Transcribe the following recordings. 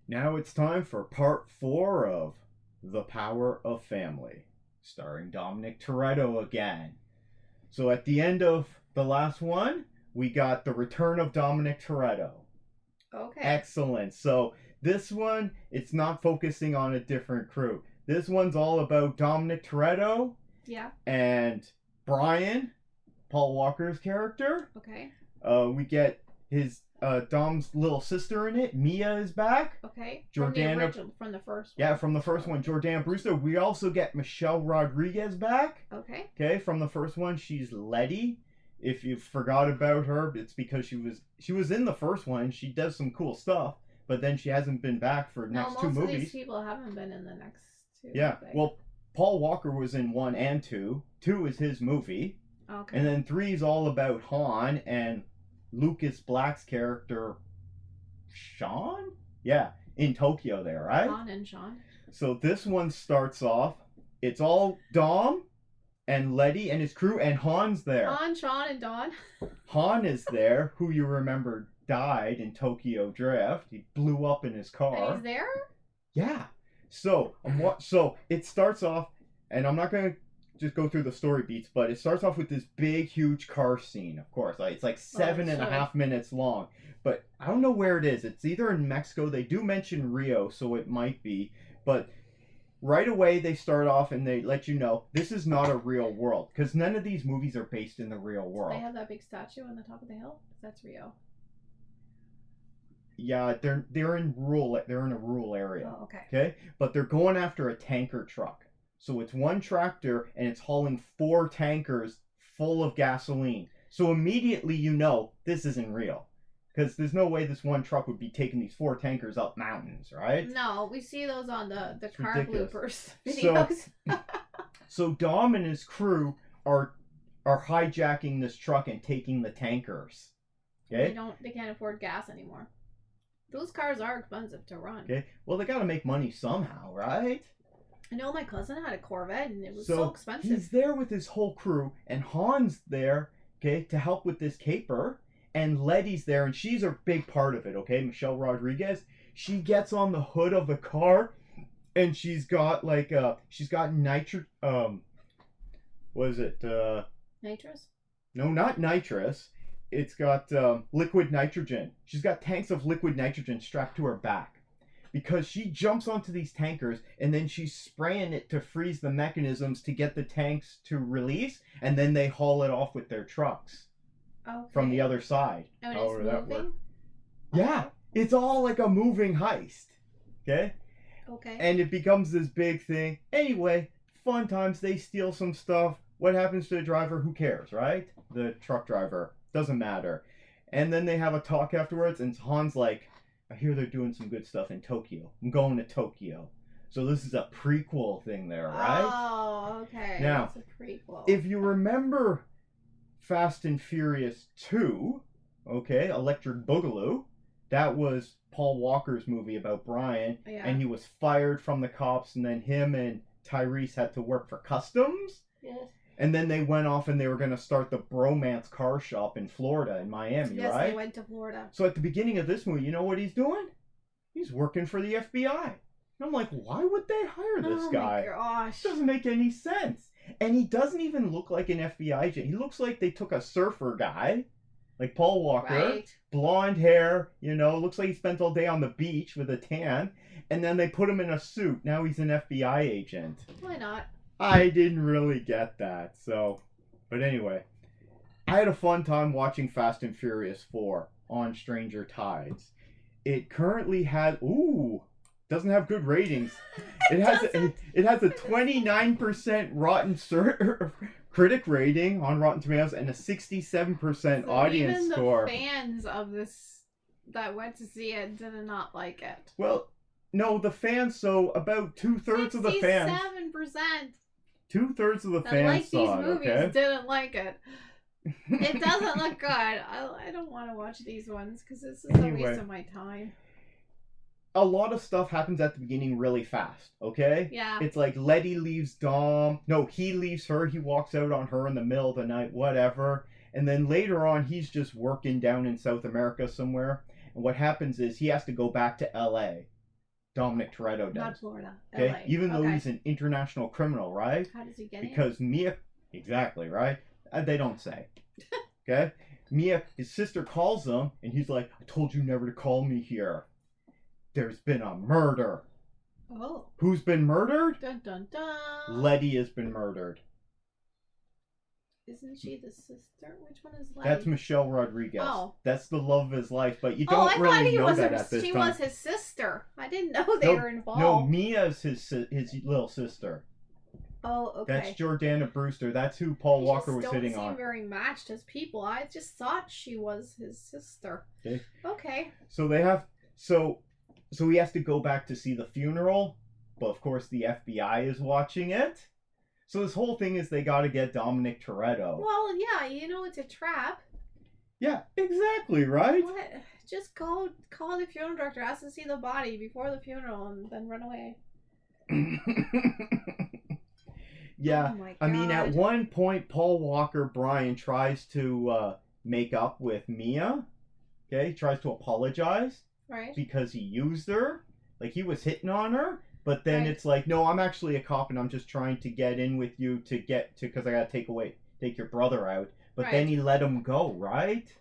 Now it's time for part 4 of The Power of Family, starring Dominic Toretto again. So at the end of the last one, we got the return of Dominic Toretto. Okay. Excellent. So this one, it's not focusing on a different crew. This one's all about Dominic Toretto. Yeah. And Brian, Paul Walker's character. Okay. We get his Dom's little sister in it. Mia is back. Okay. Jordana, from the first one. Yeah, from the first one, Jordana Brewster. We also get Michelle Rodriguez back. Okay. Okay, from the first one, she's Letty. If you forgot about her, it's because she was in the first one. She does some cool stuff, but then she hasn't been back for the next two movies. Most of these people haven't been in the next two. Yeah, well, Paul Walker was in 1 and 2. 2 is his movie. Okay. And then 3 is all about Han and Lucas Black's character, Sean? Yeah, in Tokyo there, right? Han and Sean. So this one starts off, it's all Dom and Letty and his crew, and Han's there. Han, Sean, and Don. Han is there, who you remember died in Tokyo Drift. He blew up in his car. And he's there? Yeah. So it starts off, and I'm not going to just go through the story beats, but it starts off with this big, huge car scene, of course. It's like 7.5 minutes long. But I don't know where it is. It's either in Mexico. They do mention Rio, so it might be. But right away, they start off and they let you know this is not a real world. Because none of these movies are based in the real world. They have that big statue on the top of the hill? That's Rio. Yeah, they're in a rural area. Oh, okay. Okay? But they're going after a tanker truck. So it's one tractor and it's hauling 4 tankers full of gasoline. So immediately you know this isn't real. Because there's no way this one truck would be taking these 4 tankers up mountains, right? No, we see those on the car bloopers videos. So Dom and his crew are hijacking this truck and taking the tankers. Okay? They can't afford gas anymore. Those cars are expensive to run. Okay. Well, they got to make money somehow, right? I know my cousin had a Corvette and it was so expensive. He's there with his whole crew, and Han's there, okay, to help with this caper, and Letty's there, and she's a big part of it, okay, Michelle Rodriguez. She gets on the hood of the car, and she's got nitrous, what is it? Nitrous? No, not nitrous. It's got liquid nitrogen. She's got tanks of liquid nitrogen strapped to her back. Because she jumps onto these tankers and then she's spraying it to freeze the mechanisms to get the tanks to release, and then they haul it off with their trucks from the other side. Oh, and it's moving? Yeah, it's all like a moving heist. Okay? Okay. And it becomes this big thing. Anyway, fun times. They steal some stuff. What happens to the driver? Who cares, right? The truck driver. Doesn't matter. And then they have a talk afterwards, and Han's like, I hear they're doing some good stuff in Tokyo. I'm going to Tokyo. So this is a prequel thing there, right? Oh, okay. Now, it's a prequel. If you remember Fast and Furious 2, okay, Electric Boogaloo, that was Paul Walker's movie about Brian, and he was fired from the cops, and then him and Tyrese had to work for customs. Yes. And then they went off and they were going to start the Bromance car shop in Florida, in Miami, yes, right? Yes, they went to Florida. So at the beginning of this movie, you know what he's doing? He's working for the FBI. And I'm like, why would they hire this guy? Oh my gosh. It doesn't make any sense. And he doesn't even look like an FBI agent. He looks like they took a surfer guy, like Paul Walker, blonde hair, looks like he spent all day on the beach with a tan, and then they put him in a suit. Now he's an FBI agent. Why not? I didn't really get that, but anyway, I had a fun time watching Fast and Furious 4 on Stranger Tides. It currently doesn't have good ratings. It has a 29% Rotten critic rating on Rotten Tomatoes and a 67% audience score. Even the fans of this that went to see it did not like it. Well, no, the fans. So about 2/3 of the fans. 67%. 2/3 of the fans saw it, okay? Didn't like it. It doesn't look good. I don't want to watch these ones because this is a waste of my time. A lot of stuff happens at the beginning really fast, okay? Yeah. It's like Letty leaves Dom. No, he leaves her. He walks out on her in the middle of the night, whatever. And then later on, he's just working down in South America somewhere. And what happens is he has to go back to LA. Dominic Toretto does. Not Florida. Okay, LA. even though he's an international criminal, right? How does he get because Mia, exactly right. They don't say. Okay, Mia, his sister calls him, and he's like, "I told you never to call me here. There's been a murder." Oh. Who's been murdered? Dun dun dun. Letty has been murdered. Isn't she the sister? Which one is Letty? That's Michelle Rodriguez. Oh. That's the love of his life, but you don't really know that at this time. She was his sister. I didn't know they were involved. No, Mia's his little sister. Oh, okay. That's Jordana Brewster. That's who Paul Walker was hitting on. They don't seem very matched as people. I just thought she was his sister. Okay. Okay. So they have so he has to go back to see the funeral, but of course the FBI is watching it. So this whole thing is they got to get Dominic Toretto. Well, yeah, it's a trap. Yeah, exactly, right? What? Just call the funeral director, ask to see the body before the funeral, and then run away. Yeah, oh my God. I mean, at one point, Paul Walker Bryan tries to make up with Mia. Okay, he tries to apologize. Right. Because he used her. Like, he was hitting on her. But then it's like, no, I'm actually a cop and I'm just trying to get in with you because I gotta take your brother out. But then he let him go, right?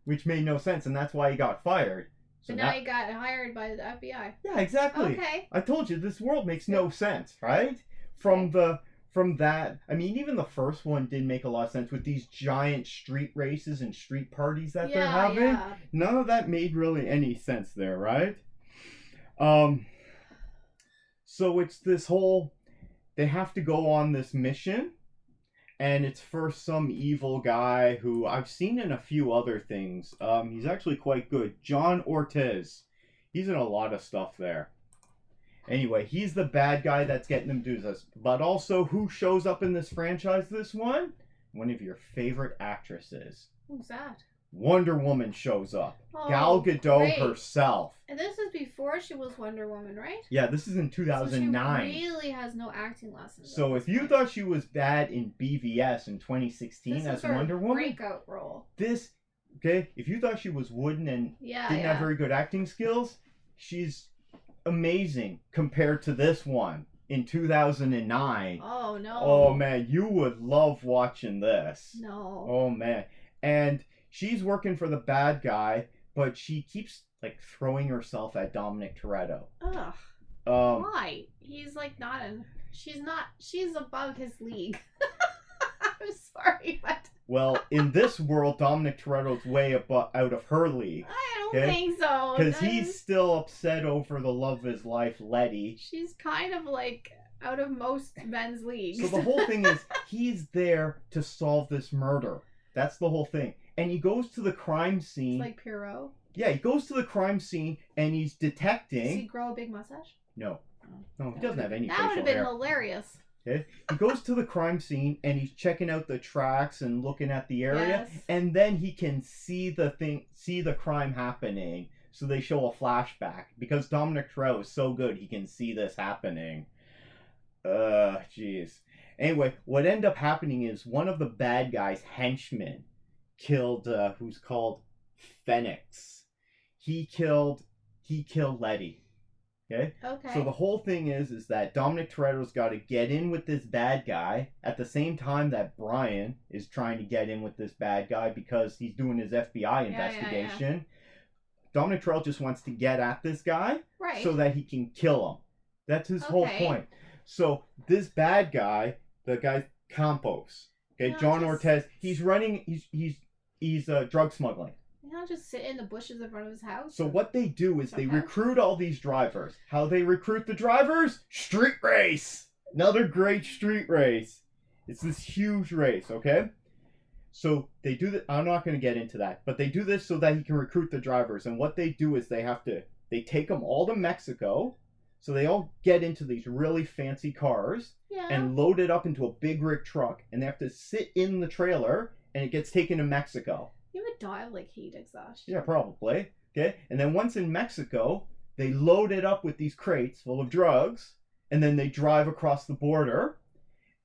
Which made no sense, and that's why he got fired. So now he got hired by the FBI. Yeah, exactly. Okay. I told you, this world makes no sense, right? From that, I mean, even the first one didn't make a lot of sense with these giant street races and street parties that they're having. Yeah. None of that made really any sense there, right? So it's this whole, they have to go on this mission, and it's for some evil guy who I've seen in a few other things. He's actually quite good. John Ortiz. He's in a lot of stuff there. Anyway, he's the bad guy that's getting them to do this. But also, who shows up in this franchise this one? One of your favorite actresses. Who's that? Wonder Woman shows up. Oh, Gal Gadot herself. And this is before she was Wonder Woman, right? Yeah, this is in 2009. So she really has no acting lessons. So if you thought she was bad in BVS in 2016 as Wonder Woman, breakout role. If you thought she was wooden and didn't have very good acting skills, she's amazing compared to this one in 2009. Oh no. Oh man, you would love watching this. No. Oh man. And she's working for the bad guy, but she keeps like throwing herself at Dominic Toretto. Ugh. Why? He's like she's above his league. I'm sorry, but well, in this world, Dominic Toretto's way out of her league. I don't think so. Because he's still upset over the love of his life, Letty. She's kind of like out of most men's leagues. So the whole thing is, he's there to solve this murder. That's the whole thing. And he goes to the crime scene. It's like Pierrot. Yeah, he goes to the crime scene and he's detecting. Does he grow a big mustache? No. No, he doesn't have any facial hair. That would have been hilarious. Okay. He goes to the crime scene and he's checking out the tracks and looking at the area. Yes. And then he can see the crime happening. So they show a flashback. Because Dominic Toretto is so good, he can see this happening. Jeez. Anyway, what ended up happening is one of the bad guys' henchmen killed, who's called Phoenix. He killed Letty. Okay? So the whole thing is that Dominic Toretto's got to get in with this bad guy at the same time that Brian is trying to get in with this bad guy because he's doing his FBI investigation. Yeah. Dominic Toretto just wants to get at this guy so that he can kill him. That's his whole point. So this bad guy, the guy Campos, John Ortiz, he's running, he's drug smuggling. Not just sit in the bushes in front of his house. So what they do is they recruit all these drivers. How they recruit the drivers? Street race. Another great street race. It's this huge race, okay? So they do that. I'm not going to get into that, but they do this so that he can recruit the drivers. And what they do is they take them all to Mexico. So they all get into these really fancy cars and load it up into a big rig truck, and they have to sit in the trailer, and it gets taken to Mexico. You would die of like heat exhaustion. Yeah, probably. Okay, and then once in Mexico, they load it up with these crates full of drugs, and then they drive across the border,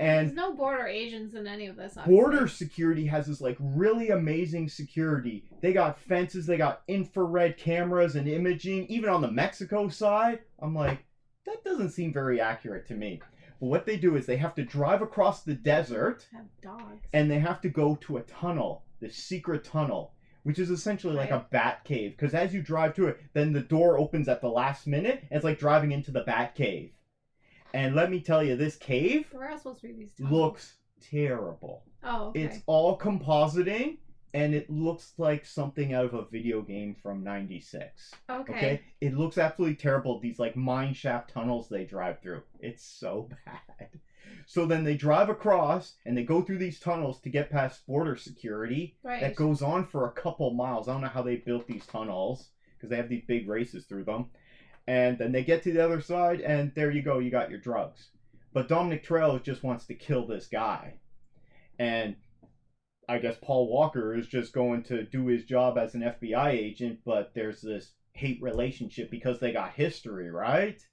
And there's no border agents in any of this. Border security has this like really amazing security. They got fences, they got infrared cameras and imaging, even on the Mexico side. I'm like, that doesn't seem very accurate to me. But what they do is they have to drive across the desert. Have dogs. And they have to go to a tunnel, this secret tunnel, which is essentially like a bat cave. Because as you drive to it, then the door opens at the last minute, and it's like driving into the bat cave. And let me tell you, this cave Where else supposed to be these tunnels? looks terrible. Oh, okay. It's all compositing, and it looks like something out of a video game from '96. Okay. It looks absolutely terrible. These like mine shaft tunnels they drive through. It's so bad. So then they drive across, and they go through these tunnels to get past border security. Right. That goes on for a couple miles. I don't know how they built these tunnels, because they have these big races through them. And then they get to the other side, and there you go, you got your drugs. But Dominic Toretto just wants to kill this guy. And I guess Paul Walker is just going to do his job as an FBI agent, but there's this hate relationship because they got history, right?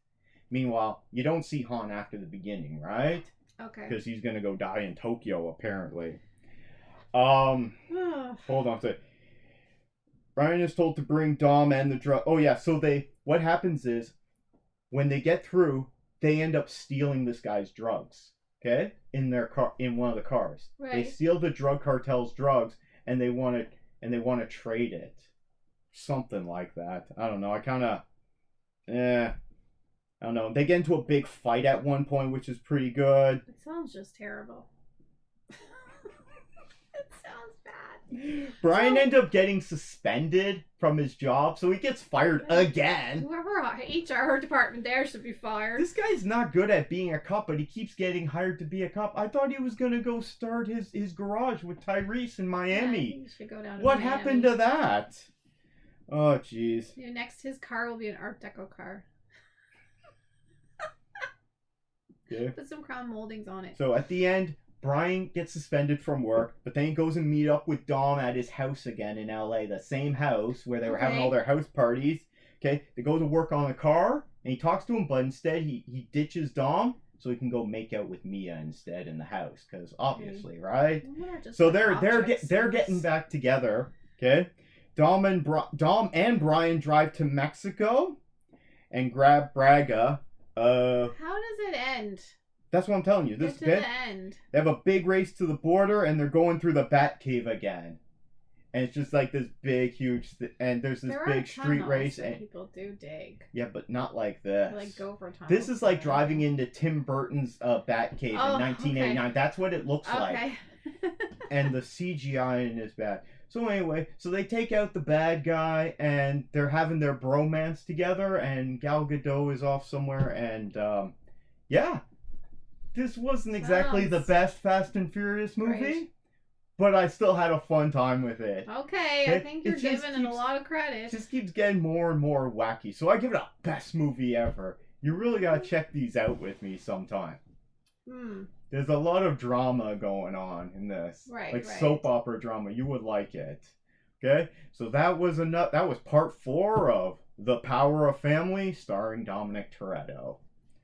Meanwhile, you don't see Han after the beginning, right? Okay. Because he's going to go die in Tokyo, apparently. Hold on a second. Brian is told to bring Dom and the drug. Oh yeah, so what happens is when they get through, they end up stealing this guy's drugs. Okay, in their car, in one of the cars. Right. They steal the drug cartel's drugs, and they want to trade it, something like that. I don't know. I don't know. They get into a big fight at one point, which is pretty good. It sounds just terrible. It sounds bad. Brian ends up getting suspended from his job, so he gets fired again. Whoever HR department there should be fired. This guy's not good at being a cop, but he keeps getting hired to be a cop. I thought he was going to go start his garage with Tyrese in Miami. Yeah, he should go down to What Miami. happened to that? Oh, jeez. Next, his car will be an Art Deco car. Yeah. Put some crown moldings on it. So at the end, Brian gets suspended from work, but then he goes and meet up with Dom at his house again in LA, the same house where they were having all their house parties. Okay, they go to work on the car, and he talks to him, but instead he ditches Dom so he can go make out with Mia instead in the house, because obviously, right? So they're getting back together. Okay, Dom and Brian drive to Mexico and grab Braga. How does it end? That's what I'm telling you. Get to the end. They have a big race to the border, and they're going through the Bat Cave again. And it's just like this big, huge, and there's this big street race. And people do dig. Yeah, but not like this. Like Gopher tunnels. This is like driving into Tim Burton's Bat Cave in 1989. Okay. That's what it looks like. And the CGI in is bad. So anyway, so they take out the bad guy, and they're having their bromance together, and Gal Gadot is off somewhere, and yeah. This wasn't exactly the best Fast and Furious movie, but I still had a fun time with it. Okay, I think you're giving it a lot of credit. It just keeps getting more and more wacky. So I give it a best movie ever. You really gotta check these out with me sometime. There's a lot of drama going on in this. Like soap opera drama. You would like it. Okay? So that was part 4 of The Power of Family, starring Dominic Toretto.